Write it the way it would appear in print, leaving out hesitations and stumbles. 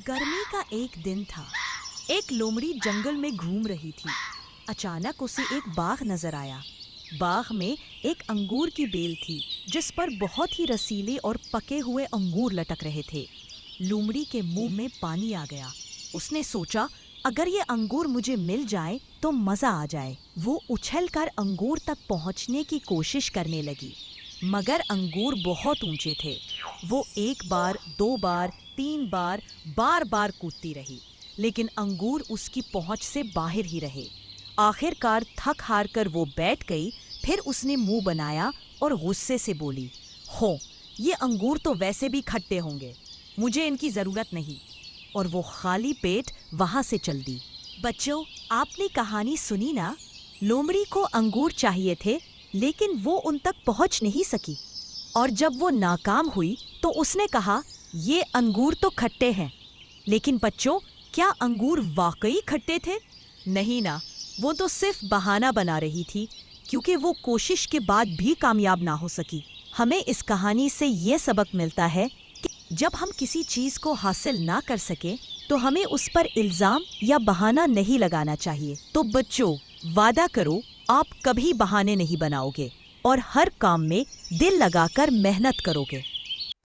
गर्मी का एक दिन था। एक लोमड़ी जंगल में घूम रही थी। अचानक उसे एक बाग नजर आया। बाग में एक अंगूर की बेल थी जिस पर बहुत ही रसीले और पके हुए अंगूर लटक रहे थे। लोमड़ी के मुंह में पानी आ गया। उसने सोचा, अगर ये अंगूर मुझे मिल जाए तो मजा आ जाए। वो उछलकर अंगूर तक पहुंचने की कोशिश करने लगी, मगर अंगूर बहुत ऊंचे थे। वो एक बार, दो बार, तीन बार, बार बार कूदती रही, लेकिन अंगूर उसकी पहुंच से बाहर ही रहे। आखिरकार थक हार कर वो बैठ गई। फिर उसने मुंह बनाया और गुस्से से बोली, हो, ये अंगूर तो वैसे भी खट्टे होंगे, मुझे इनकी ज़रूरत नहीं। और वो खाली पेट वहाँ से चल दी। बच्चों, आपने कहानी सुनी ना? लोमड़ी को अंगूर चाहिए थे, लेकिन वो उन तक पहुँच नहीं सकी। और जब वो नाकाम हुई तो उसने कहा, ये अंगूर तो खट्टे हैं। लेकिन बच्चों, क्या अंगूर वाकई खट्टे थे? नहीं ना, वो तो सिर्फ बहाना बना रही थी, क्योंकि वो कोशिश के बाद भी कामयाब ना हो सकी। हमें इस कहानी से ये सबक मिलता है कि जब हम किसी चीज़ को हासिल ना कर सके तो हमें उस पर इल्ज़ाम या बहाना नहीं लगाना चाहिए। तो बच्चों, वादा करो, आप कभी बहाने नहीं बनाओगे और हर काम में दिल लगाकर मेहनत करोगे।